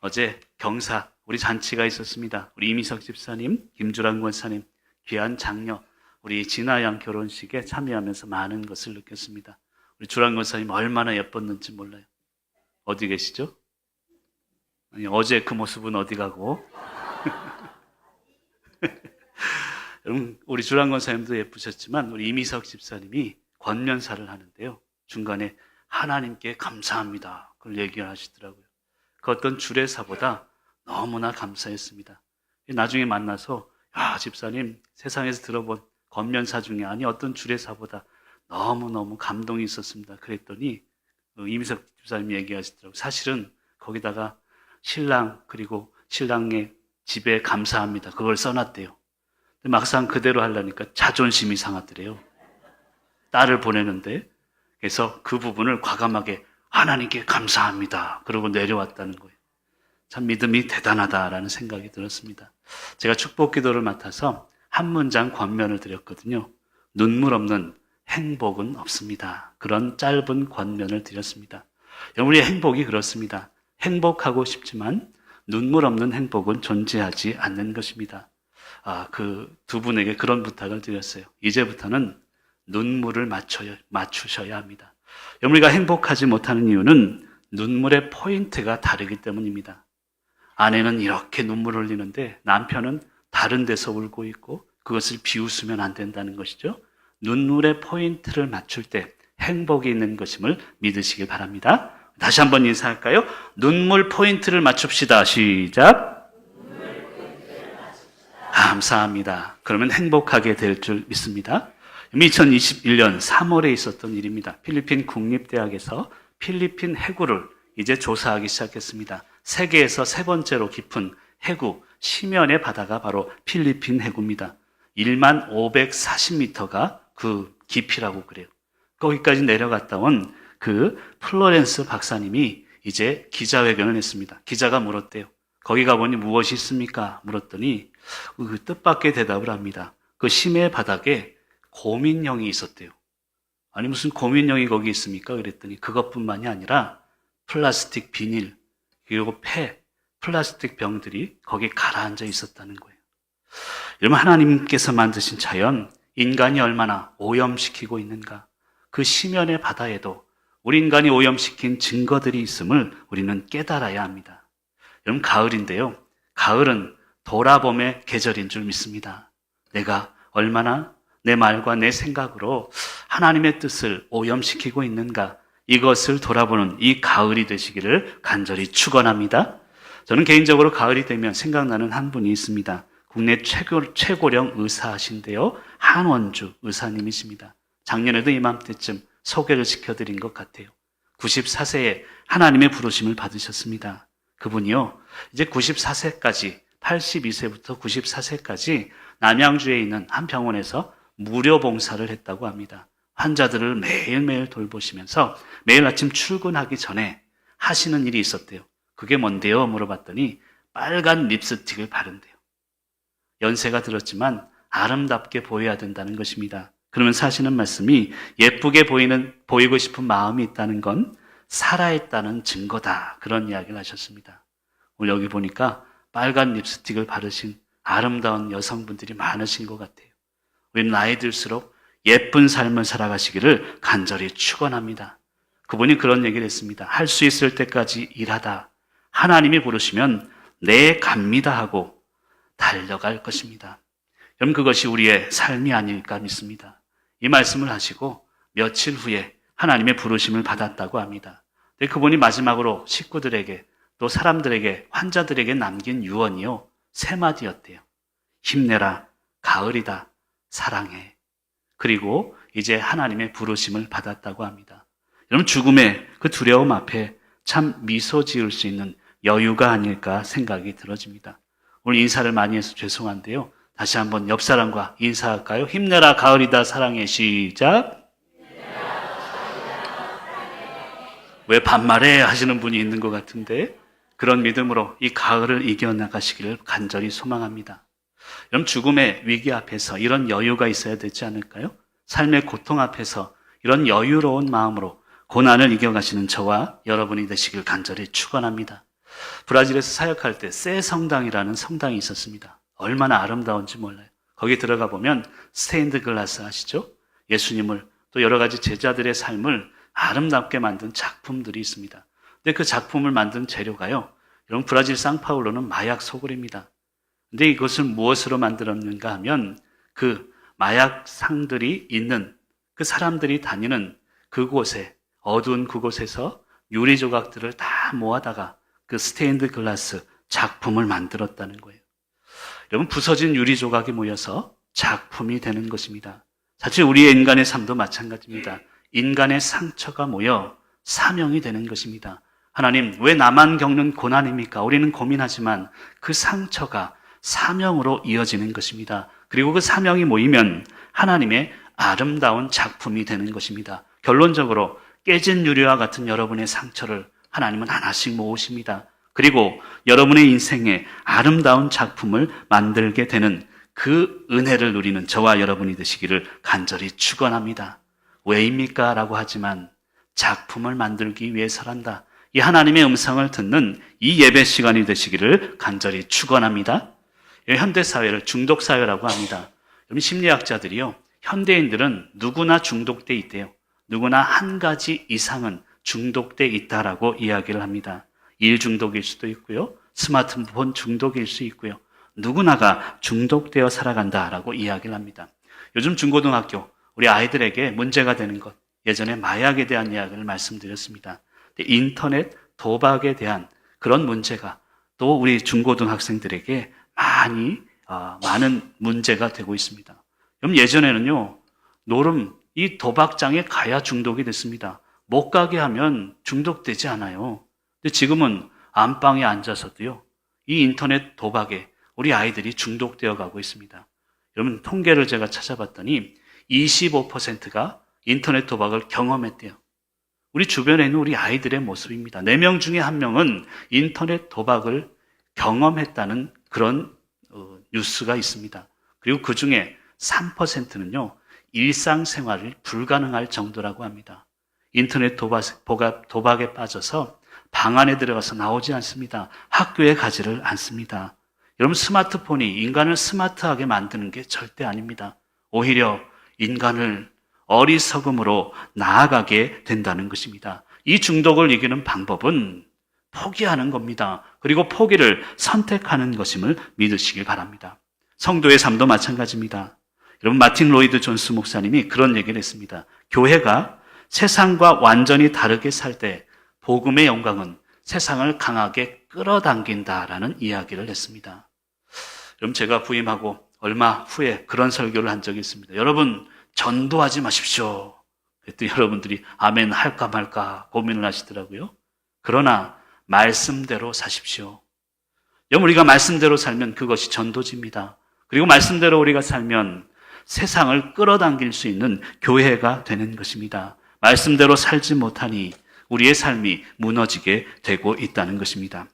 어제 경사, 우리 잔치가 있었습니다. 우리 이미석 집사님, 김주란 권사님, 귀한 장녀, 우리 진아 양 결혼식에 참여하면서 많은 것을 느꼈습니다. 우리 주란 권사님 얼마나 예뻤는지 몰라요. 어디 계시죠? 아니, 어제 그 모습은 어디 가고? 여러분, 우리 주란 권사님도 예쁘셨지만 우리 이미석 집사님이 권면사를 하는데요. 중간에 하나님께 감사합니다. 그걸 얘기를 하시더라고요. 그 어떤 주례사보다 너무나 감사했습니다. 나중에 만나서 야, 집사님 세상에서 들어본 권면사 중에 아니 어떤 주례사보다 너무너무 감동이 있었습니다. 그랬더니 이미석 집사님이 얘기하시더라고요. 사실은 거기다가 신랑 그리고 신랑의 집에 감사합니다. 그걸 써놨대요. 근데 막상 그대로 하려니까 자존심이 상하더래요. 딸을 보내는데 그래서 그 부분을 과감하게 하나님께 감사합니다. 그러고 내려왔다는 거예요. 참 믿음이 대단하다라는 생각이 들었습니다. 제가 축복 기도를 맡아서 한 문장 권면을 드렸거든요. 눈물 없는 행복은 없습니다. 그런 짧은 권면을 드렸습니다. 우리의 행복이 그렇습니다. 행복하고 싶지만 눈물 없는 행복은 존재하지 않는 것입니다. 그 두 분에게 그런 부탁을 드렸어요. 이제부터는 눈물을 맞추셔야 합니다. 우리가 행복하지 못하는 이유는 눈물의 포인트가 다르기 때문입니다. 아내는 이렇게 눈물을 흘리는데 남편은 다른 데서 울고 있고 그것을 비웃으면 안 된다는 것이죠. 눈물의 포인트를 맞출 때 행복이 있는 것임을 믿으시길 바랍니다. 다시 한번 인사할까요? 눈물 포인트를 맞춥시다. 시작. 감사합니다. 그러면 행복하게 될 줄 믿습니다. 2021년 3월에 있었던 일입니다. 필리핀 국립대학에서 필리핀 해구를 이제 조사하기 시작했습니다. 세계에서 세 번째로 깊은 해구, 심연의 바다가 바로 필리핀 해구입니다. 1만 540m가 그 깊이라고 그래요. 거기까지 내려갔다 온 그 플로렌스 박사님이 이제 기자회견을 했습니다. 기자가 물었대요. 거기 가보니 무엇이 있습니까? 물었더니 그 뜻밖의 대답을 합니다. 그 심해 바닥에 곰인형이 있었대요. 아니 무슨 곰인형이 거기 있습니까? 그랬더니 그것뿐만이 아니라 플라스틱 비닐 그리고 플라스틱 병들이 거기에 가라앉아 있었다는 거예요. 여러분 하나님께서 만드신 자연 인간이 얼마나 오염시키고 있는가. 그 심연의 바다에도 우리 인간이 오염시킨 증거들이 있음을 우리는 깨달아야 합니다. 여러분 가을인데요. 가을은 돌아봄의 계절인 줄 믿습니다. 내가 얼마나 내 말과 내 생각으로 하나님의 뜻을 오염시키고 있는가 이것을 돌아보는 이 가을이 되시기를 간절히 축원합니다. 저는 개인적으로 가을이 되면 생각나는 한 분이 있습니다. 국내 최고령 의사하신데요. 한원주 의사님이십니다. 작년에도 이맘때쯤 소개를 시켜드린 것 같아요. 94세에 하나님의 부르심을 받으셨습니다. 그분이요. 이제 94세까지 82세부터 94세까지 남양주에 있는 한 병원에서 무료 봉사를 했다고 합니다. 환자들을 매일매일 돌보시면서 매일 아침 출근하기 전에 하시는 일이 있었대요. 그게 뭔데요? 물어봤더니 빨간 립스틱을 바른대요. 연세가 들었지만 아름답게 보여야 된다는 것입니다. 그러면서 하시는 말씀이 예쁘게 보이고 싶은 마음이 있다는 건 살아있다는 증거다. 그런 이야기를 하셨습니다. 오늘 여기 보니까 빨간 립스틱을 바르신 아름다운 여성분들이 많으신 것 같아요. 우리는 나이 들수록 예쁜 삶을 살아가시기를 간절히 축원합니다. 그분이 그런 얘기를 했습니다. 할 수 있을 때까지 일하다. 하나님이 부르시면 네 갑니다 하고 달려갈 것입니다. 여러분 그것이 우리의 삶이 아닐까 믿습니다. 이 말씀을 하시고 며칠 후에 하나님의 부르심을 받았다고 합니다. 근데 그분이 마지막으로 식구들에게 또 사람들에게 환자들에게 남긴 유언이요. 세 마디였대요. 힘내라. 가을이다. 사랑해. 그리고 이제 하나님의 부르심을 받았다고 합니다. 여러분 죽음의 그 두려움 앞에 참 미소 지을 수 있는 여유가 아닐까 생각이 들어집니다. 오늘 인사를 많이 해서 죄송한데요. 다시 한번 옆 사람과 인사할까요? 힘내라 가을이다 사랑해. 시작. 왜 반말해 하시는 분이 있는 것 같은데 그런 믿음으로 이 가을을 이겨나가시기를 간절히 소망합니다. 여러분 죽음의 위기 앞에서 이런 여유가 있어야 되지 않을까요? 삶의 고통 앞에서 이런 여유로운 마음으로 고난을 이겨가시는 저와 여러분이 되시길 간절히 축원합니다. 브라질에서 사역할 때 새 성당이라는 성당이 있었습니다. 얼마나 아름다운지 몰라요. 거기 들어가 보면 스테인드 글라스 아시죠? 예수님을 또 여러 가지 제자들의 삶을 아름답게 만든 작품들이 있습니다. 근데 그 작품을 만든 재료가요, 여러분 브라질 상파울로는 마약 소굴입니다. 근데 이것을 무엇으로 만들었는가 하면 그 마약 상들이 있는 그 사람들이 다니는 그곳에 어두운 그곳에서 유리 조각들을 다 모아다가 그 스테인드 글라스 작품을 만들었다는 거예요. 여러분 부서진 유리 조각이 모여서 작품이 되는 것입니다. 사실 우리의 인간의 삶도 마찬가지입니다. 인간의 상처가 모여 사명이 되는 것입니다. 하나님, 왜 나만 겪는 고난입니까? 우리는 고민하지만 그 상처가 사명으로 이어지는 것입니다. 그리고 그 사명이 모이면 하나님의 아름다운 작품이 되는 것입니다. 결론적으로 깨진 유리와 같은 여러분의 상처를 하나님은 하나씩 모으십니다. 그리고 여러분의 인생에 아름다운 작품을 만들게 되는 그 은혜를 누리는 저와 여러분이 되시기를 간절히 축원합니다. 왜입니까? 라고 하지만 작품을 만들기 위해서란다. 이 하나님의 음성을 듣는 이 예배 시간이 되시기를 간절히 축원합니다. 현대사회를 중독사회라고 합니다. 여러분 심리학자들이요, 현대인들은 누구나 중독돼 있대요. 누구나 한 가지 이상은 중독돼 있다라고 이야기를 합니다. 일 중독일 수도 있고요, 스마트폰 중독일 수 있고요. 누구나가 중독되어 살아간다라고 이야기를 합니다. 요즘 중고등학교 우리 아이들에게 문제가 되는 것, 예전에 마약에 대한 이야기를 말씀드렸습니다. 인터넷 도박에 대한 그런 문제가 또 우리 중고등학생들에게 많은 문제가 되고 있습니다. 그럼 예전에는요, 노름 이 도박장에 가야 중독이 됐습니다. 못 가게 하면 중독되지 않아요. 근데 지금은 안방에 앉아서도요, 이 인터넷 도박에 우리 아이들이 중독되어 가고 있습니다. 여러분 통계를 제가 찾아봤더니 25%가 인터넷 도박을 경험했대요. 우리 주변에 있는 우리 아이들의 모습입니다. 4명 중에 1명은 인터넷 도박을 경험했다는 그런 뉴스가 있습니다. 그리고 그 중에 3%는요, 일상생활이 불가능할 정도라고 합니다. 인터넷 도박에 빠져서 방 안에 들어가서 나오지 않습니다. 학교에 가지를 않습니다. 여러분 스마트폰이 인간을 스마트하게 만드는 게 절대 아닙니다. 오히려 인간을 어리석음으로 나아가게 된다는 것입니다. 이 중독을 이기는 방법은 포기하는 겁니다. 그리고 포기를 선택하는 것임을 믿으시길 바랍니다. 성도의 삶도 마찬가지입니다. 여러분 마틴 로이드 존스 목사님이 그런 얘기를 했습니다. 교회가 세상과 완전히 다르게 살 때 복음의 영광은 세상을 강하게 끌어당긴다라는 이야기를 했습니다. 여러분 제가 부임하고 얼마 후에 그런 설교를 한 적이 있습니다. 여러분 전도하지 마십시오. 그랬더니 여러분들이 아멘 할까 말까 고민을 하시더라고요. 그러나 말씀대로 사십시오. 여러분 우리가 말씀대로 살면 그것이 전도지입니다. 그리고 말씀대로 우리가 살면 세상을 끌어당길 수 있는 교회가 되는 것입니다. 말씀대로 살지 못하니 우리의 삶이 무너지게 되고 있다는 것입니다.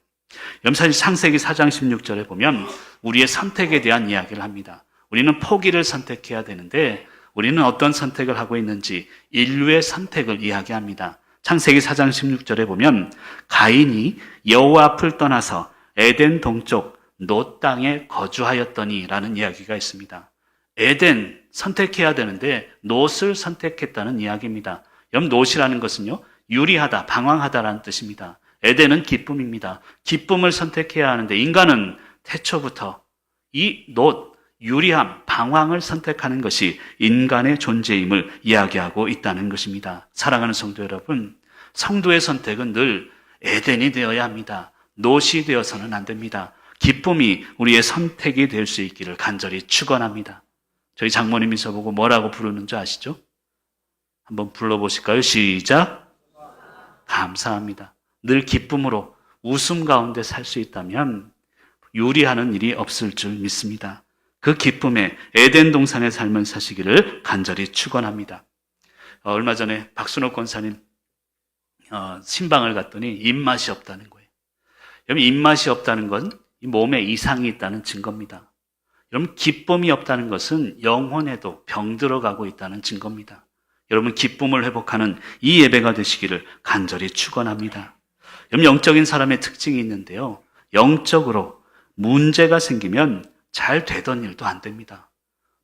여러분 사실 창세기 4장 16절에 보면 우리의 선택에 대한 이야기를 합니다. 우리는 포기를 선택해야 되는데 우리는 어떤 선택을 하고 있는지 인류의 선택을 이야기합니다. 창세기 4장 16절에 보면 가인이 여호와 앞을 떠나서 에덴 동쪽 놋 땅에 거주하였더니 라는 이야기가 있습니다. 에덴 선택해야 되는데 놋을 선택했다는 이야기입니다. 여러분 놋이라는 것은요, 유리하다, 방황하다라는 뜻입니다. 에덴은 기쁨입니다. 기쁨을 선택해야 하는데 인간은 태초부터 이 놋, 유리함, 방황을 선택하는 것이 인간의 존재임을 이야기하고 있다는 것입니다. 사랑하는 성도 여러분, 성도의 선택은 늘 에덴이 되어야 합니다. 놋이 되어서는 안 됩니다. 기쁨이 우리의 선택이 될 수 있기를 간절히 축원합니다. 저희 장모님이 저보고 뭐라고 부르는 줄 아시죠? 한번 불러보실까요? 시작. 감사합니다. 늘 기쁨으로 웃음 가운데 살 수 있다면 유리하는 일이 없을 줄 믿습니다. 그 기쁨에 에덴 동산의 삶을 사시기를 간절히 축원합니다. 얼마 전에 박순옥 권사님 신방을 갔더니 입맛이 없다는 거예요. 여러분 입맛이 없다는 건 몸에 이상이 있다는 증거입니다. 여러분 기쁨이 없다는 것은 영혼에도 병 들어가고 있다는 증거입니다. 여러분 기쁨을 회복하는 이 예배가 되시기를 간절히 축원합니다. 영적인 사람의 특징이 있는데요. 영적으로 문제가 생기면 잘 되던 일도 안 됩니다.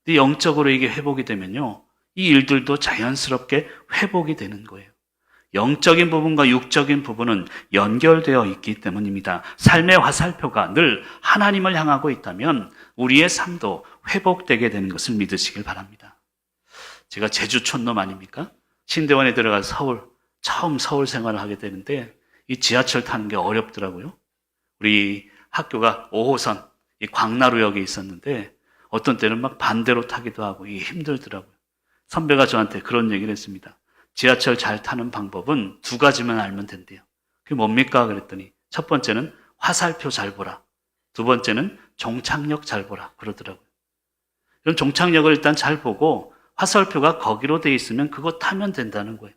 근데 영적으로 이게 회복이 되면요, 이 일들도 자연스럽게 회복이 되는 거예요. 영적인 부분과 육적인 부분은 연결되어 있기 때문입니다. 삶의 화살표가 늘 하나님을 향하고 있다면 우리의 삶도 회복되게 되는 것을 믿으시길 바랍니다. 제가 제주 촌놈 아닙니까? 신대원에 들어가서 처음 서울 생활을 하게 되는데 이 지하철 타는 게 어렵더라고요. 우리 학교가 5호선 이 광나루역에 있었는데 어떤 때는 막 반대로 타기도 하고 이게 힘들더라고요. 선배가 저한테 그런 얘기를 했습니다. 지하철 잘 타는 방법은 2가지만 알면 된대요. 그게 뭡니까? 그랬더니 첫 번째는 화살표 잘 보라. 2번째는 종착역 잘 보라. 그러더라고요. 그럼 종착역을 일단 잘 보고 화살표가 거기로 돼 있으면 그거 타면 된다는 거예요.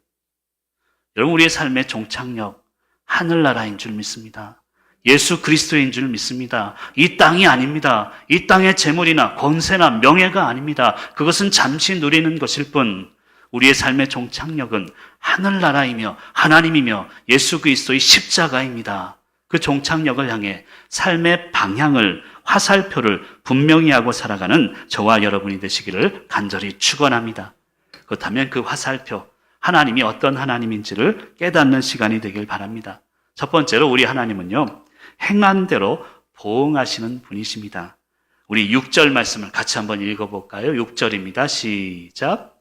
여러분, 우리의 삶의 종착역 하늘나라인 줄 믿습니다. 예수 그리스도인 줄 믿습니다. 이 땅이 아닙니다. 이 땅의 재물이나 권세나 명예가 아닙니다. 그것은 잠시 누리는 것일 뿐 우리의 삶의 종착역은 하늘나라이며 하나님이며 예수 그리스도의 십자가입니다. 그 종착역을 향해 삶의 방향을, 화살표를 분명히 하고 살아가는 저와 여러분이 되시기를 간절히 축원합니다. 그렇다면 그 화살표, 하나님이 어떤 하나님인지를 깨닫는 시간이 되길 바랍니다. 첫 번째로 우리 하나님은요, 행한 대로 보응하시는 분이십니다. 우리 6절 말씀을 같이 한번 읽어볼까요? 6절입니다. 시작.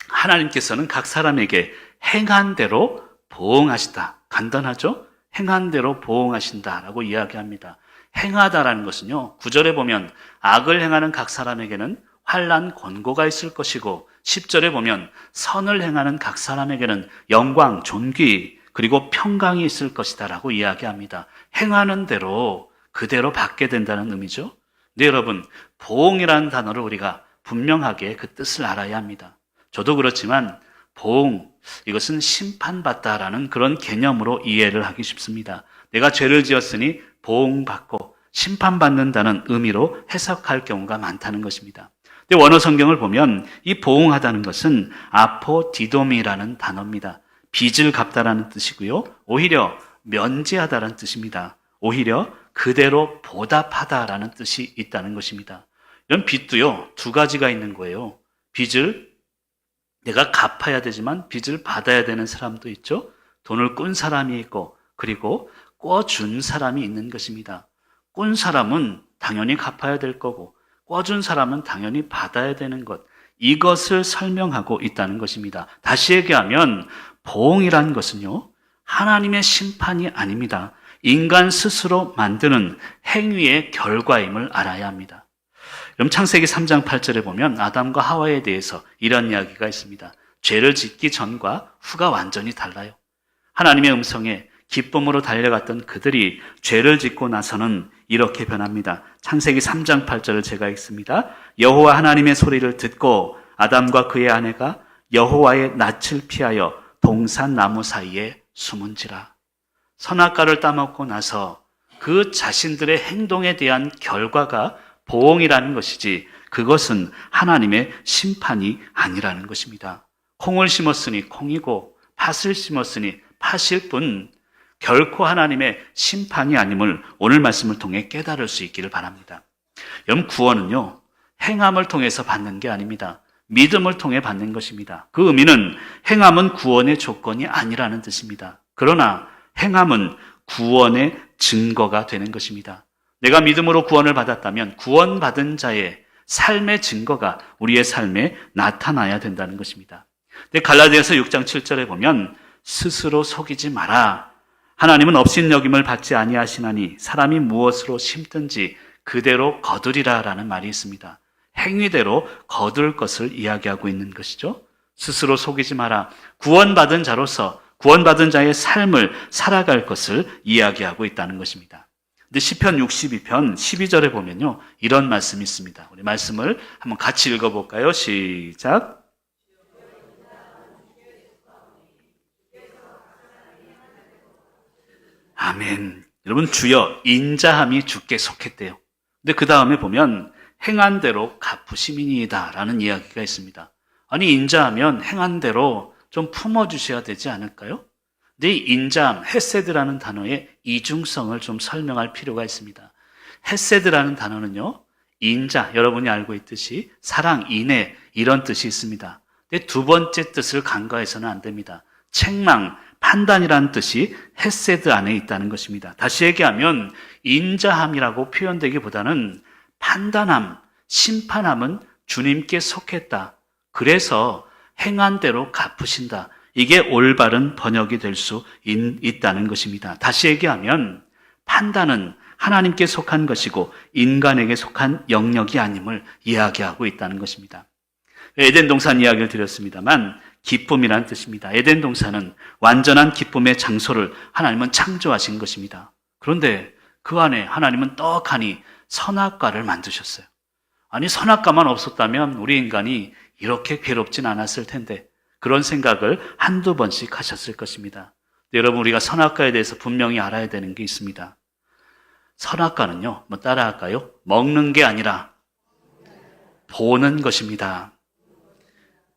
하나님께서는 각 사람에게 행한 대로 보응하시다. 간단하죠? 행한 대로 보응하신다라고 이야기합니다. 행하다라는 것은요, 9절에 보면 악을 행하는 각 사람에게는 환난 권고가 있을 것이고 10절에 보면 선을 행하는 각 사람에게는 영광, 존귀, 그리고 평강이 있을 것이다 라고 이야기합니다. 행하는 대로 그대로 받게 된다는 의미죠. 네, 여러분, 보응이라는 단어를 우리가 분명하게 그 뜻을 알아야 합니다. 저도 그렇지만 보응, 이것은 심판받다라는 그런 개념으로 이해를 하기 쉽습니다. 내가 죄를 지었으니 보응받고 심판받는다는 의미로 해석할 경우가 많다는 것입니다. 근데 원어 성경을 보면 이 보응하다는 것은 아포디돔이라는 단어입니다. 빚을 갚다라는 뜻이고요. 오히려 면제하다라는 뜻입니다. 오히려 그대로 보답하다라는 뜻이 있다는 것입니다. 이런 빚도요, 2가지가 있는 거예요. 빚을 내가 갚아야 되지만 빚을 받아야 되는 사람도 있죠. 돈을 꾼 사람이 있고 그리고 꿔준 사람이 있는 것입니다. 꾼 사람은 당연히 갚아야 될 거고 꿔준 사람은 당연히 받아야 되는 것, 이것을 설명하고 있다는 것입니다. 다시 얘기하면 보응이라는 것은요, 하나님의 심판이 아닙니다. 인간 스스로 만드는 행위의 결과임을 알아야 합니다. 그럼 창세기 3장 8절에 보면 아담과 하와에 대해서 이런 이야기가 있습니다. 죄를 짓기 전과 후가 완전히 달라요. 하나님의 음성에 기쁨으로 달려갔던 그들이 죄를 짓고 나서는 이렇게 변합니다. 창세기 3장 8절을 제가 읽습니다. 여호와 하나님의 소리를 듣고 아담과 그의 아내가 여호와의 낯을 피하여 동산 나무 사이에 숨은지라. 선악과를 따먹고 나서 그 자신들의 행동에 대한 결과가 보응이라는 것이지 그것은 하나님의 심판이 아니라는 것입니다. 콩을 심었으니 콩이고 팥을 심었으니 팥일 뿐 결코 하나님의 심판이 아님을 오늘 말씀을 통해 깨달을 수 있기를 바랍니다. 여러분, 구원은요, 행함을 통해서 받는 게 아닙니다. 믿음을 통해 받는 것입니다. 그 의미는 행함은 구원의 조건이 아니라는 뜻입니다. 그러나 행함은 구원의 증거가 되는 것입니다. 내가 믿음으로 구원을 받았다면 구원받은 자의 삶의 증거가 우리의 삶에 나타나야 된다는 것입니다. 근데 갈라디아서 6장 7절에 보면 스스로 속이지 마라. 하나님은 업신여김을 받지 아니하시나니 사람이 무엇으로 심든지 그대로 거두리라 라는 말이 있습니다. 행위대로 거둘 것을 이야기하고 있는 것이죠. 스스로 속이지 마라. 구원받은 자로서 구원받은 자의 삶을 살아갈 것을 이야기하고 있다는 것입니다. 근데 시편 62편 12절에 보면요, 이런 말씀이 있습니다. 우리 말씀을 한번 같이 읽어볼까요? 시작. 아멘. 여러분, 주여 인자함이 주께 속했대요. 근데 그 다음에 보면 행한 대로 갚으심이니이다 라는 이야기가 있습니다. 아니, 인자하면 행한 대로 좀 품어주셔야 되지 않을까요? 근데 이 인자함, 헤세드라는 단어의 이중성을 좀 설명할 필요가 있습니다. 헤세드라는 단어는요, 인자, 여러분이 알고 있듯이 사랑, 인애 이런 뜻이 있습니다. 근데 두 번째 뜻을 간과해서는 안 됩니다. 책망, 판단이라는 뜻이 헤세드 안에 있다는 것입니다. 다시 얘기하면 인자함이라고 표현되기보다는 판단함, 심판함은 주님께 속했다. 그래서 행한 대로 갚으신다. 이게 올바른 번역이 될 수 있다는 것입니다. 다시 얘기하면 판단은 하나님께 속한 것이고 인간에게 속한 영역이 아님을 이야기하고 있다는 것입니다. 에덴 동산 이야기를 드렸습니다만 기쁨이란 뜻입니다. 에덴 동산은 완전한 기쁨의 장소를 하나님은 창조하신 것입니다. 그런데 그 안에 하나님은 떡하니 선악과를 만드셨어요. 아니, 선악과만 없었다면 우리 인간이 이렇게 괴롭진 않았을 텐데 그런 생각을 한두 번씩 하셨을 것입니다. 여러분, 우리가 선악과에 대해서 분명히 알아야 되는 게 있습니다. 선악과는요, 뭐 따라할까요? 먹는 게 아니라 보는 것입니다.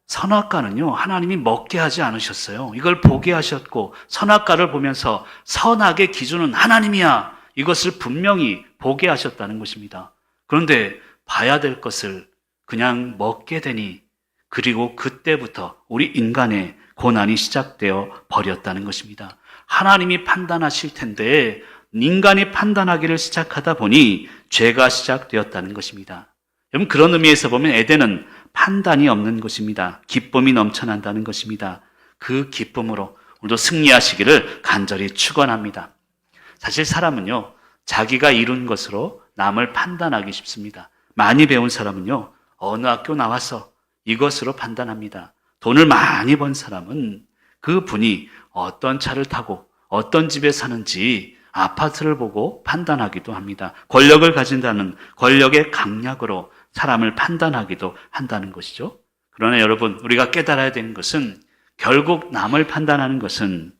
선악과는요, 하나님이 먹게 하지 않으셨어요. 이걸 보게 하셨고, 선악과를 보면서 선악의 기준은 하나님이야. 이것을 분명히 보게 하셨다는 것입니다. 그런데 봐야 될 것을 그냥 먹게 되니, 그리고 그때부터 우리 인간의 고난이 시작되어 버렸다는 것입니다. 하나님이 판단하실 텐데, 인간이 판단하기를 시작하다 보니 죄가 시작되었다는 것입니다. 여러분, 그런 의미에서 보면 에덴은 판단이 없는 것입니다. 기쁨이 넘쳐난다는 것입니다. 그 기쁨으로 오늘도 승리하시기를 간절히 축원합니다. 사실 사람은요, 자기가 이룬 것으로 남을 판단하기 쉽습니다. 많이 배운 사람은요, 어느 학교 나와서 이것으로 판단합니다. 돈을 많이 번 사람은 그 분이 어떤 차를 타고 어떤 집에 사는지 아파트를 보고 판단하기도 합니다. 권력을 가진다는 권력의 강약으로 사람을 판단하기도 한다는 것이죠. 그러나 여러분, 우리가 깨달아야 되는 것은 결국 남을 판단하는 것은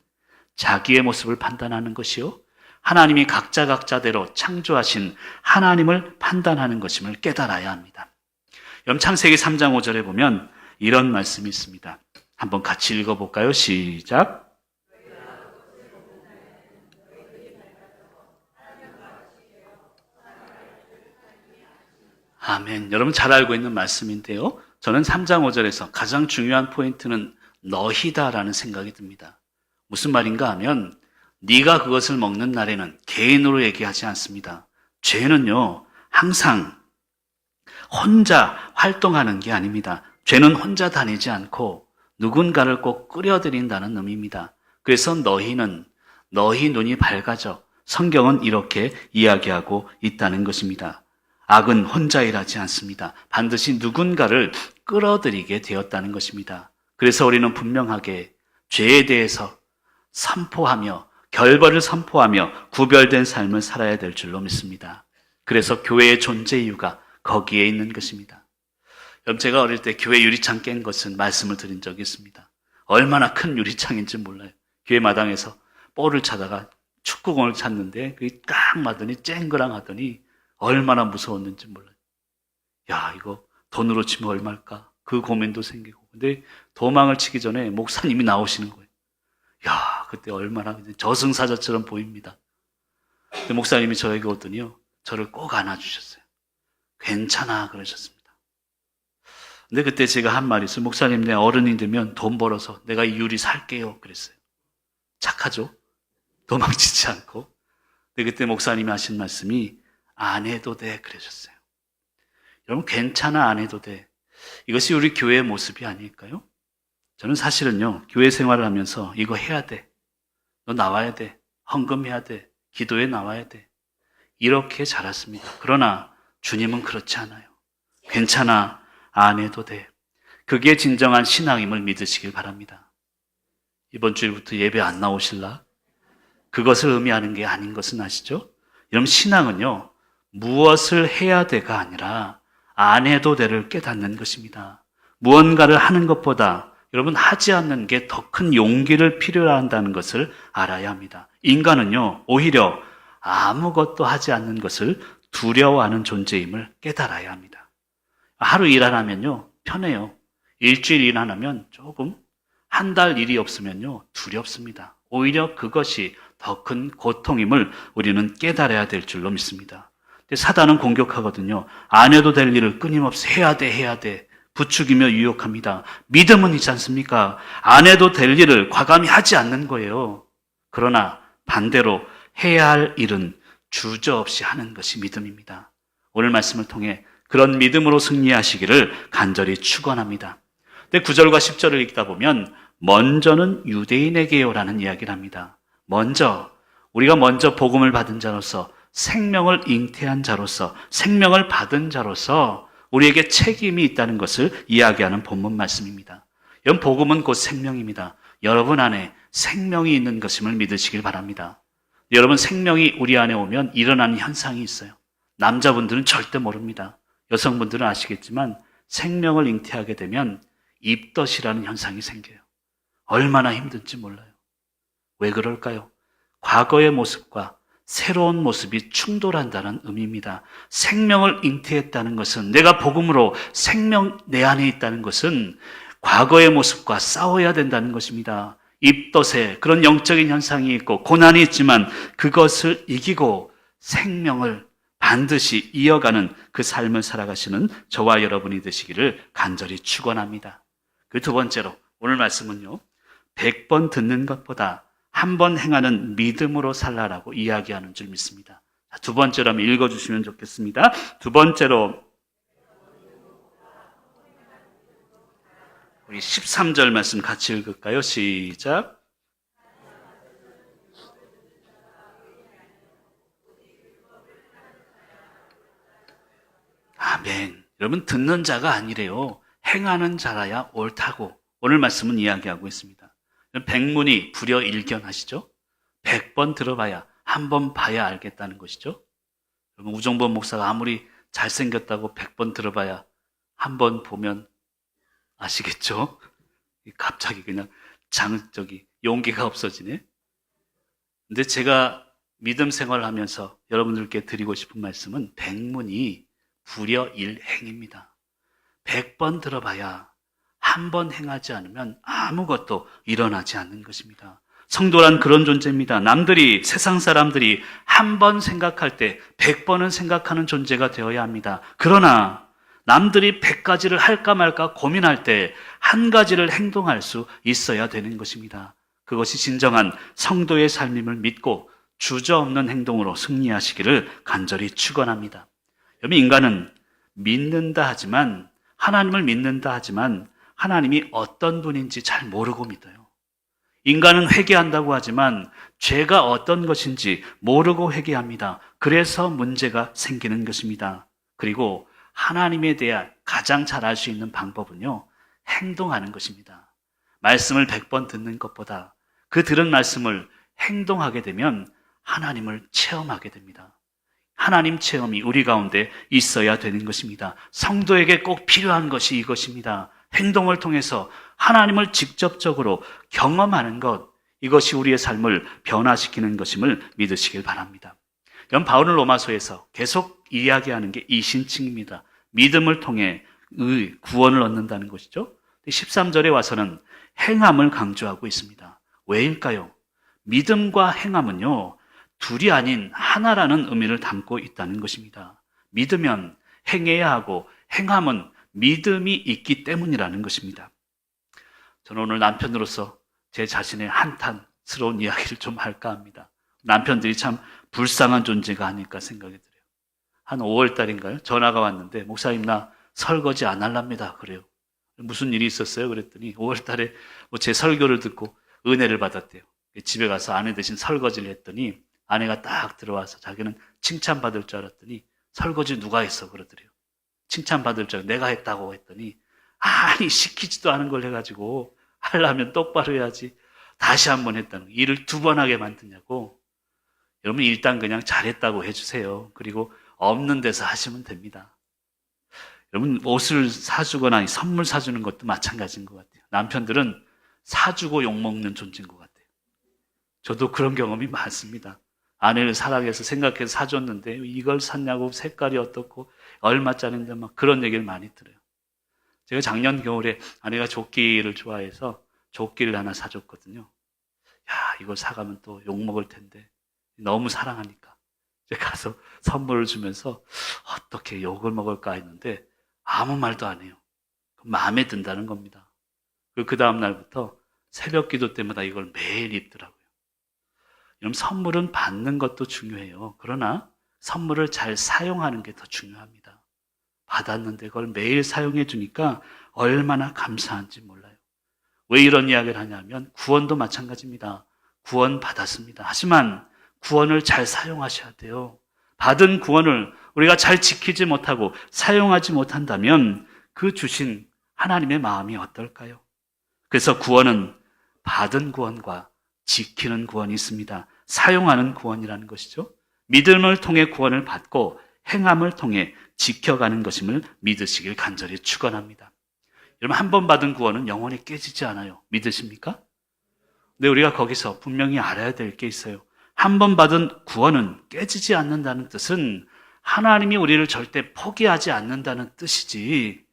자기의 모습을 판단하는 것이요, 하나님이 각자대로 창조하신 하나님을 판단하는 것임을 깨달아야 합니다. 여러분, 창세기 3장 5절에 보면 이런 말씀이 있습니다. 한번 같이 읽어볼까요? 시작. 아멘. 여러분 잘 알고 있는 말씀인데요. 저는 3장 5절에서 가장 중요한 포인트는 너희다라는 생각이 듭니다. 무슨 말인가 하면 네가 그것을 먹는 날에는 개인으로 얘기하지 않습니다. 죄는요, 항상 혼자 활동하는 게 아닙니다. 죄는 혼자 다니지 않고 누군가를 꼭 끌어들인다는 의미입니다. 그래서 너희는 너희 눈이 밝아져. 성경은 이렇게 이야기하고 있다는 것입니다. 악은 혼자 일하지 않습니다. 반드시 누군가를 끌어들이게 되었다는 것입니다. 그래서 우리는 분명하게 죄에 대해서 선포하며 결벌을 선포하며 구별된 삶을 살아야 될 줄로 믿습니다. 그래서 교회의 존재 이유가 거기에 있는 것입니다. 여러분, 제가 어릴 때 교회 유리창 깬 것은 말씀을 드린 적이 있습니다. 얼마나 큰 유리창인지 몰라요. 교회 마당에서 볼을 차다가 축구공을 찼는데 그게 깍 맞더니 쨍그랑 하더니 얼마나 무서웠는지 몰라요. 야, 이거 돈으로 치면 얼마일까? 그 고민도 생기고. 근데 도망을 치기 전에 목사님이 나오시는 거예요. 야, 그때 얼마나 저승사자처럼 보입니다. 근데 목사님이 저에게 오더니요, 저를 꼭 안아주셨어요. 괜찮아, 그러셨습니다. 근데 그때 제가 한 말이 있어요. 목사님, 내 어른이 되면 돈 벌어서 내가 이 유리 살게요. 그랬어요. 착하죠? 도망치지 않고. 근데 그때 목사님이 하신 말씀이 안 해도 돼, 그러셨어요. 여러분, 괜찮아, 안 해도 돼. 이것이 우리 교회의 모습이 아닐까요? 저는 사실은요, 교회 생활을 하면서 이거 해야 돼. 너 나와야 돼. 헌금해야 돼. 기도에 나와야 돼. 이렇게 자랐습니다. 그러나 주님은 그렇지 않아요. 괜찮아, 안 해도 돼. 그게 진정한 신앙임을 믿으시길 바랍니다. 이번 주일부터 예배 안 나오실라? 그것을 의미하는 게 아닌 것은 아시죠? 여러분, 신앙은요, 무엇을 해야 돼가 아니라 안 해도 돼를 깨닫는 것입니다. 무언가를 하는 것보다 여러분, 하지 않는 게 더 큰 용기를 필요로 한다는 것을 알아야 합니다. 인간은요, 오히려 아무것도 하지 않는 것을 두려워하는 존재임을 깨달아야 합니다. 하루 일 안 하면요, 편해요. 일주일 일 안 하면 조금, 한 달 일이 없으면요, 두렵습니다. 오히려 그것이 더 큰 고통임을 우리는 깨달아야 될 줄로 믿습니다. 근데 사단은 공격하거든요. 안 해도 될 일을 끊임없이 해야 돼. 부추기며 유혹합니다. 믿음은 있지 않습니까? 안 해도 될 일을 과감히 하지 않는 거예요. 그러나 반대로 해야 할 일은 주저없이 하는 것이 믿음입니다. 오늘 말씀을 통해 그런 믿음으로 승리하시기를 간절히 축원합니다. 근데 9절과 10절을 읽다 보면 먼저는 유대인에게요라는 이야기를 합니다. 우리가 먼저 복음을 받은 자로서, 생명을 잉태한 자로서, 생명을 받은 자로서 우리에게 책임이 있다는 것을 이야기하는 본문 말씀입니다. 여러분, 복음은 곧 생명입니다. 여러분 안에 생명이 있는 것임을 믿으시길 바랍니다. 여러분, 생명이 우리 안에 오면 일어나는 현상이 있어요. 남자분들은 절대 모릅니다. 여성분들은 아시겠지만 생명을 잉태하게 되면 입덧이라는 현상이 생겨요. 얼마나 힘든지 몰라요. 왜 그럴까요? 과거의 모습과 새로운 모습이 충돌한다는 의미입니다. 생명을 잉태했다는 것은, 내가 복음으로 생명 내 안에 있다는 것은 과거의 모습과 싸워야 된다는 것입니다. 입덧에 그런 영적인 현상이 있고 고난이 있지만 그것을 이기고 생명을 반드시 이어가는 그 삶을 살아가시는 저와 여러분이 되시기를 간절히 축원합니다. 그 두 번째로 오늘 말씀은요, 100번 듣는 것보다 한 번 행하는 믿음으로 살라라고 이야기하는 줄 믿습니다. 두 번째로 한번 읽어주시면 좋겠습니다. 두 번째로 우리 13절 말씀 같이 읽을까요? 시작. 아멘. 여러분, 듣는 자가 아니래요. 행하는 자라야 옳다고 오늘 말씀은 이야기하고 있습니다. 백문이 불여일견하시죠? 100번 들어봐야, 한 번 봐야 알겠다는 것이죠. 여러분, 우정범 목사가 아무리 잘생겼다고 100번 들어봐야 한 번 보면 아시겠죠? 갑자기 그냥 용기가 없어지네. 근데 제가 믿음 생활을 하면서 여러분들께 드리고 싶은 말씀은 백문이 불여일행입니다. 100번 들어봐야 한 번 행하지 않으면 아무것도 일어나지 않는 것입니다. 성도란 그런 존재입니다. 세상 사람들이 한 번 생각할 때 100번은 생각하는 존재가 되어야 합니다. 그러나 남들이 100가지를 할까 말까 고민할 때 한 가지를 행동할 수 있어야 되는 것입니다. 그것이 진정한 성도의 삶임을 믿고 주저없는 행동으로 승리하시기를 간절히 축원합니다. 여러분, 인간은 하나님을 믿는다 하지만 하나님이 어떤 분인지 잘 모르고 믿어요. 인간은 회개한다고 하지만 죄가 어떤 것인지 모르고 회개합니다. 그래서 문제가 생기는 것입니다. 그리고 하나님에 대해 가장 잘 알 수 있는 방법은요, 행동하는 것입니다. 말씀을 100번 듣는 것보다 그 들은 말씀을 행동하게 되면 하나님을 체험하게 됩니다. 하나님 체험이 우리 가운데 있어야 되는 것입니다. 성도에게 꼭 필요한 것이 이것입니다. 행동을 통해서 하나님을 직접적으로 경험하는 것, 이것이 우리의 삶을 변화시키는 것임을 믿으시길 바랍니다. 이런 바울은 로마서에서 계속 이야기하는 게 이 신칭입니다. 믿음을 통해 구원을 얻는다는 것이죠. 13절에 와서는 행함을 강조하고 있습니다. 왜일까요? 믿음과 행함은요, 둘이 아닌 하나라는 의미를 담고 있다는 것입니다. 믿으면 행해야 하고 행함은 믿음이 있기 때문이라는 것입니다. 저는 오늘 남편으로서 제 자신의 한탄스러운 이야기를 좀 할까 합니다. 남편들이 참 불쌍한 존재가 아닐까 생각이 들어요. 한 5월 달인가요? 전화가 왔는데, 목사님 나 설거지 안 할랍니다. 그래요. 무슨 일이 있었어요? 그랬더니 5월 달에 제 설교를 듣고 은혜를 받았대요. 집에 가서 아내 대신 설거지를 했더니 아내가 딱 들어와서 자기는 칭찬받을 줄 알았더니 설거지 누가 했어? 그러더래요. 칭찬받을 줄 내가 했다고 했더니, 아니 시키지도 않은 걸 해가지고 하려면 똑바로 해야지 다시 한번 했다는 거. 일을 2번 하게 만드냐고. 여러분, 일단 그냥 잘했다고 해주세요. 그리고 없는 데서 하시면 됩니다. 여러분, 옷을 사주거나 선물 사주는 것도 마찬가지인 것 같아요. 남편들은 사주고 욕먹는 존재인 것 같아요. 저도 그런 경험이 많습니다. 아내를 사랑해서 생각해서 사줬는데 이걸 샀냐고, 색깔이 어떻고 얼마짜리인데 막 그런 얘기를 많이 들어요. 제가 작년 겨울에 아내가 조끼를 좋아해서 조끼를 하나 사줬거든요. 야, 이거 사가면 또 욕먹을 텐데. 너무 사랑하니까. 제가 가서 선물을 주면서 어떻게 욕을 먹을까 했는데 아무 말도 안 해요. 마음에 든다는 겁니다. 그 다음 날부터 새벽 기도 때마다 이걸 매일 입더라고요. 여러분, 선물은 받는 것도 중요해요. 그러나 선물을 잘 사용하는 게 더 중요합니다. 받았는데 그걸 매일 사용해 주니까 얼마나 감사한지 몰라요. 왜 이런 이야기를 하냐면 구원도 마찬가지입니다. 구원 받았습니다. 하지만 구원을 잘 사용하셔야 돼요. 받은 구원을 우리가 잘 지키지 못하고 사용하지 못한다면 그 주신 하나님의 마음이 어떨까요? 그래서 구원은 받은 구원과 지키는 구원이 있습니다. 사용하는 구원이라는 것이죠. 믿음을 통해 구원을 받고 행함을 통해 지켜가는 것임을 믿으시길 간절히 축원합니다. 여러분, 한 번 받은 구원은 영원히 깨지지 않아요. 믿으십니까? 근데 우리가 거기서 분명히 알아야 될 게 있어요. 한 번 받은 구원은 깨지지 않는다는 뜻은 하나님이 우리를 절대 포기하지 않는다는 뜻이지,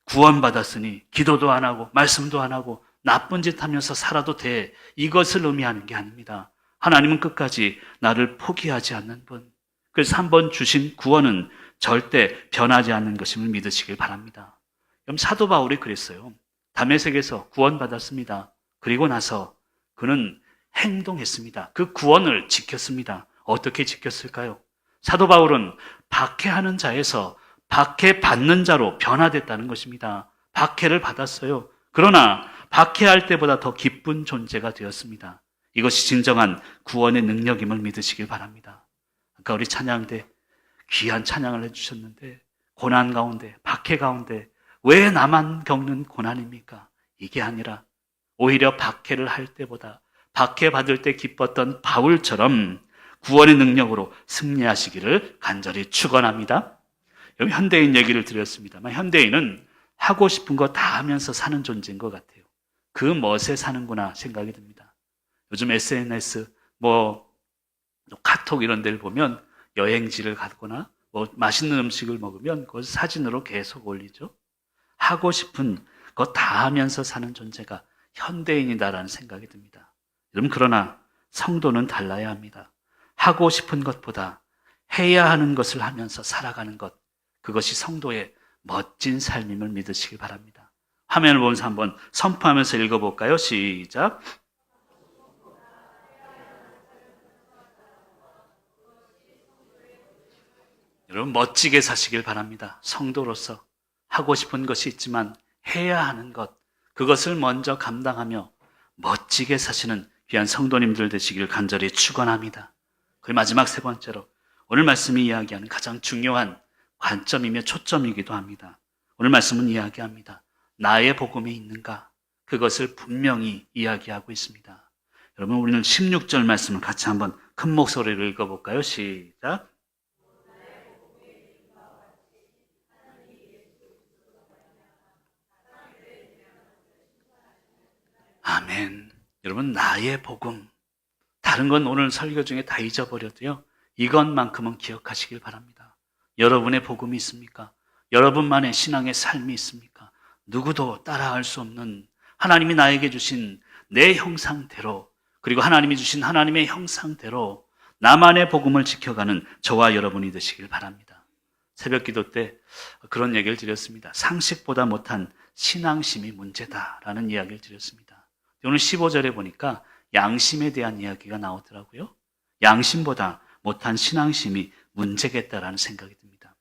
구원받았으니 기도도 안 하고 말씀도 안 하고 나쁜 짓 하면서 살아도 돼, 이것을 의미하는 게 아닙니다. 하나님은 끝까지 나를 포기하지 않는 분. 그래서 한 번 주신 구원은 절대 변하지 않는 것임을 믿으시길 바랍니다. 그럼 사도 바울이 그랬어요. 다메섹에서 구원받았습니다. 그리고 나서 그는 행동했습니다. 그 구원을 지켰습니다. 어떻게 지켰을까요? 사도 바울은 박해하는 자에서 박해받는 자로 변화됐다는 것입니다. 박해를 받았어요. 그러나 박해할 때보다 더 기쁜 존재가 되었습니다. 이것이 진정한 구원의 능력임을 믿으시길 바랍니다. 아까 우리 찬양대 귀한 찬양을 해주셨는데, 고난 가운데, 박해 가운데 왜 나만 겪는 고난입니까? 이게 아니라 오히려 박해를 할 때보다 박해 받을 때 기뻤던 바울처럼 구원의 능력으로 승리하시기를 간절히 축원합니다. 여기 현대인 얘기를 드렸습니다만, 현대인은 하고 싶은 거 다 하면서 사는 존재인 것 같아요. 그 멋에 사는구나 생각이 듭니다. 요즘 SNS, 카톡 이런 데를 보면 여행지를 가거나 맛있는 음식을 먹으면 그걸 사진으로 계속 올리죠. 하고 싶은 거 다 하면서 사는 존재가 현대인이다라는 생각이 듭니다. 여러분, 그러나 성도는 달라야 합니다. 하고 싶은 것보다 해야 하는 것을 하면서 살아가는 것, 그것이 성도의 멋진 삶임을 믿으시기 바랍니다. 화면을 보면서 한번 선포하면서 읽어볼까요? 시작. 여러분, 멋지게 사시길 바랍니다. 성도로서 하고 싶은 것이 있지만 해야 하는 것, 그것을 먼저 감당하며 멋지게 사시는 귀한 성도님들 되시길 간절히 축원합니다. 그 마지막 세 번째로 오늘 말씀이 이야기하는 가장 중요한 관점이며 초점이기도 합니다. 오늘 말씀은 이야기합니다. 나의 복음이 있는가? 그것을 분명히 이야기하고 있습니다. 여러분, 우리는 16절 말씀을 같이 한번 큰 목소리로 읽어볼까요? 시작. 아멘. 여러분, 나의 복음. 다른 건 오늘 설교 중에 다 잊어버려도요, 이것만큼은 기억하시길 바랍니다. 여러분의 복음이 있습니까? 여러분만의 신앙의 삶이 있습니까? 누구도 따라할 수 없는 하나님이 나에게 주신 내 형상대로, 그리고 하나님이 주신 하나님의 형상대로 나만의 복음을 지켜가는 저와 여러분이 되시길 바랍니다. 새벽 기도 때 그런 얘기를 드렸습니다. 상식보다 못한 신앙심이 문제다라는 이야기를 드렸습니다. 오늘 15절에 보니까 양심에 대한 이야기가 나오더라고요. 양심보다 못한 신앙심이 문제겠다라는 생각이 듭니다.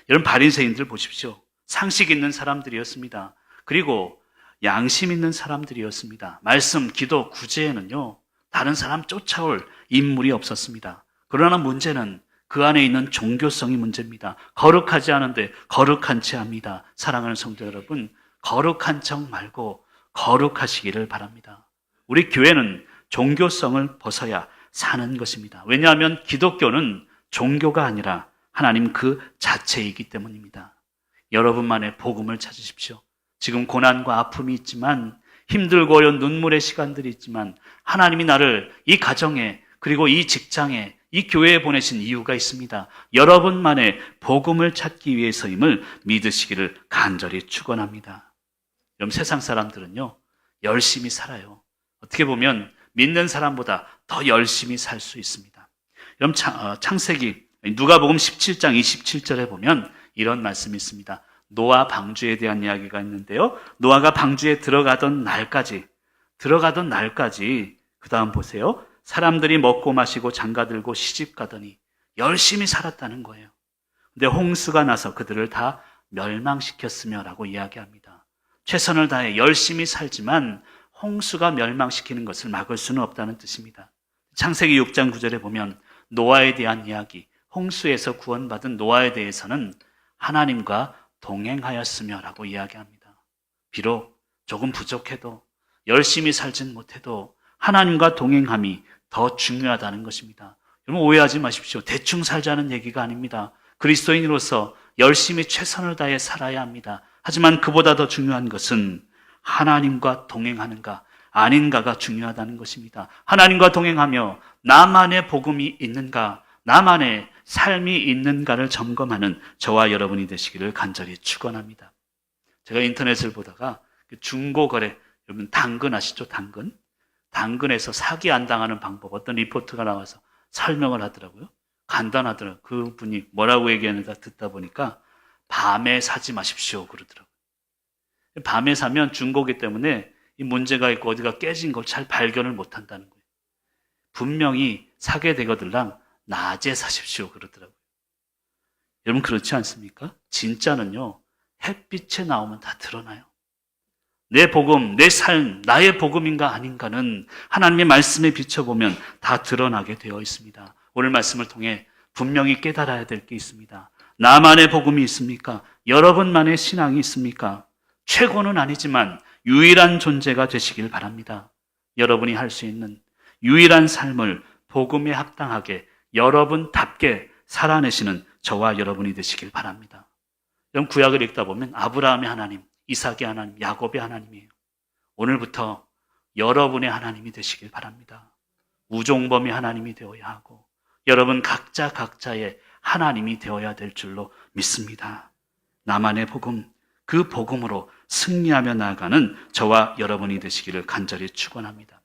여러분, 바리새인들 보십시오. 상식 있는 사람들이었습니다. 그리고 양심 있는 사람들이었습니다. 말씀, 기도, 구제에는요, 다른 사람 쫓아올 인물이 없었습니다. 그러나 문제는 그 안에 있는 종교성이 문제입니다. 거룩하지 않은데 거룩한 채 합니다. 사랑하는 성도 여러분, 거룩한 척 말고 거룩하시기를 바랍니다. 우리 교회는 종교성을 벗어야 사는 것입니다. 왜냐하면 기독교는 종교가 아니라 하나님 그 자체이기 때문입니다. 여러분만의 복음을 찾으십시오. 지금 고난과 아픔이 있지만, 힘들고 어려운 눈물의 시간들이 있지만, 하나님이 나를 이 가정에, 그리고 이 직장에, 이 교회에 보내신 이유가 있습니다. 여러분만의 복음을 찾기 위해서임을 믿으시기를 간절히 축원합니다. 여러분, 세상 사람들은요, 열심히 살아요. 어떻게 보면 믿는 사람보다 더 열심히 살 수 있습니다. 여러분, 창세기 누가복음 17장 27절에 보면 이런 말씀이 있습니다. 노아 방주에 대한 이야기가 있는데요. 노아가 방주에 들어가던 날까지 그 다음 보세요. 사람들이 먹고 마시고 장가들고 시집 가더니 열심히 살았다는 거예요. 근데 홍수가 나서 그들을 다 멸망시켰으며 라고 이야기합니다. 최선을 다해 열심히 살지만 홍수가 멸망시키는 것을 막을 수는 없다는 뜻입니다. 창세기 6장 9절에 보면 노아에 대한 이야기, 홍수에서 구원받은 노아에 대해서는 하나님과 동행하였으며 라고 이야기합니다. 비록 조금 부족해도 열심히 살진 못해도 하나님과 동행함이 더 중요하다는 것입니다. 여러분, 오해하지 마십시오. 대충 살자는 얘기가 아닙니다. 그리스도인으로서 열심히 최선을 다해 살아야 합니다. 하지만 그보다 더 중요한 것은 하나님과 동행하는가 아닌가가 중요하다는 것입니다. 하나님과 동행하며 나만의 복음이 있는가, 나만의 삶이 있는가를 점검하는 저와 여러분이 되시기를 간절히 축원합니다. 제가 인터넷을 보다가 중고거래, 여러분 당근 아시죠? 당근에서 사기 안 당하는 방법, 어떤 리포트가 나와서 설명을 하더라고요. 간단하더라고요. 그분이 뭐라고 얘기하는지 듣다 보니까 밤에 사지 마십시오 그러더라고요. 밤에 사면 중고기 때문에 이 문제가 있고 어디가 깨진 걸 잘 발견을 못 한다는 거예요. 분명히 사게 되거들랑 낮에 사십시오 그러더라고요. 여러분, 그렇지 않습니까? 진짜는요, 햇빛에 나오면 다 드러나요. 내 복음, 내 삶, 나의 복음인가 아닌가는 하나님의 말씀에 비춰보면 다 드러나게 되어 있습니다. 오늘 말씀을 통해 분명히 깨달아야 될 게 있습니다. 나만의 복음이 있습니까? 여러분만의 신앙이 있습니까? 최고는 아니지만 유일한 존재가 되시길 바랍니다. 여러분이 할 수 있는 유일한 삶을 복음에 합당하게 여러분답게 살아내시는 저와 여러분이 되시길 바랍니다. 여러분, 구약을 읽다 보면 아브라함의 하나님, 이삭의 하나님, 야곱의 하나님이에요. 오늘부터 여러분의 하나님이 되시길 바랍니다. 우종범의 하나님이 되어야 하고 여러분 각자의 하나님이 되어야 될 줄로 믿습니다. 나만의 복음, 그 복음으로 승리하며 나아가는 저와 여러분이 되시기를 간절히 축원합니다.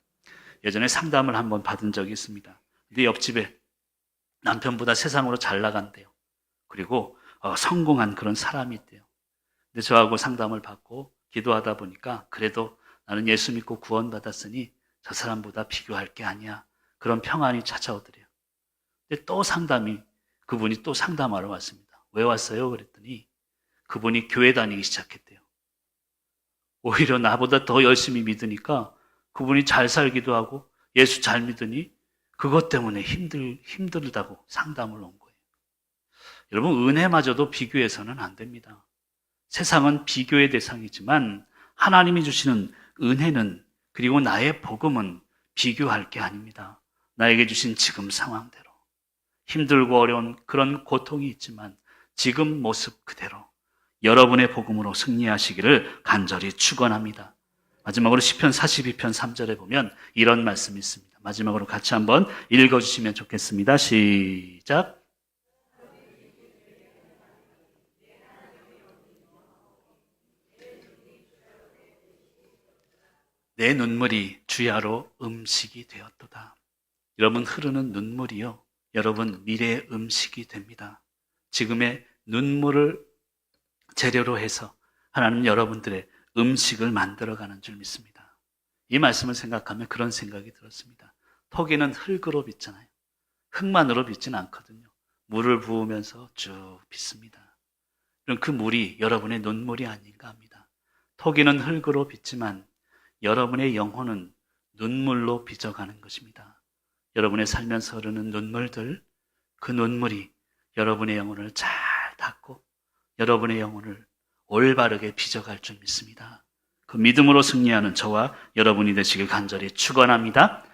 예전에 상담을 한번 받은 적이 있습니다. 근데 옆집에 남편보다 세상으로 잘 나간대요. 그리고 성공한 그런 사람이 있대요. 근데 저하고 상담을 받고 기도하다 보니까 그래도 나는 예수 믿고 구원받았으니 저 사람보다 비교할 게 아니야. 그런 평안이 찾아오더래요. 근데 그분이 또 상담하러 왔습니다. 왜 왔어요? 그랬더니 그분이 교회 다니기 시작했대요. 오히려 나보다 더 열심히 믿으니까 그분이 잘 살기도 하고 예수 잘 믿으니 그것 때문에 힘들다고 상담을 온 거예요. 여러분, 은혜마저도 비교해서는 안 됩니다. 세상은 비교의 대상이지만 하나님이 주시는 은혜는, 그리고 나의 복음은 비교할 게 아닙니다. 나에게 주신 지금 상황대로 힘들고 어려운 그런 고통이 있지만 지금 모습 그대로 여러분의 복음으로 승리하시기를 간절히 축원합니다. 마지막으로 시편 42편 3절에 보면 이런 말씀이 있습니다. 마지막으로 같이 한번 읽어주시면 좋겠습니다. 시작. 내 눈물이 주야로 음식이 되었도다. 여러분, 흐르는 눈물이요, 여러분 미래의 음식이 됩니다. 지금의 눈물을 재료로 해서 하나님 여러분들의 음식을 만들어가는 줄 믿습니다. 이 말씀을 생각하면 그런 생각이 들었습니다. 토기는 흙으로 빚잖아요. 흙만으로 빚지는 않거든요. 물을 부으면서 쭉 빚습니다. 그럼 그 물이 여러분의 눈물이 아닌가 합니다. 토기는 흙으로 빚지만 여러분의 영혼은 눈물로 빚어가는 것입니다. 여러분의 살면서 흐르는 눈물들, 그 눈물이 여러분의 영혼을 잘 닦고 여러분의 영혼을 올바르게 빚어갈 줄 믿습니다. 그 믿음으로 승리하는 저와 여러분이 되시길 간절히 축원합니다.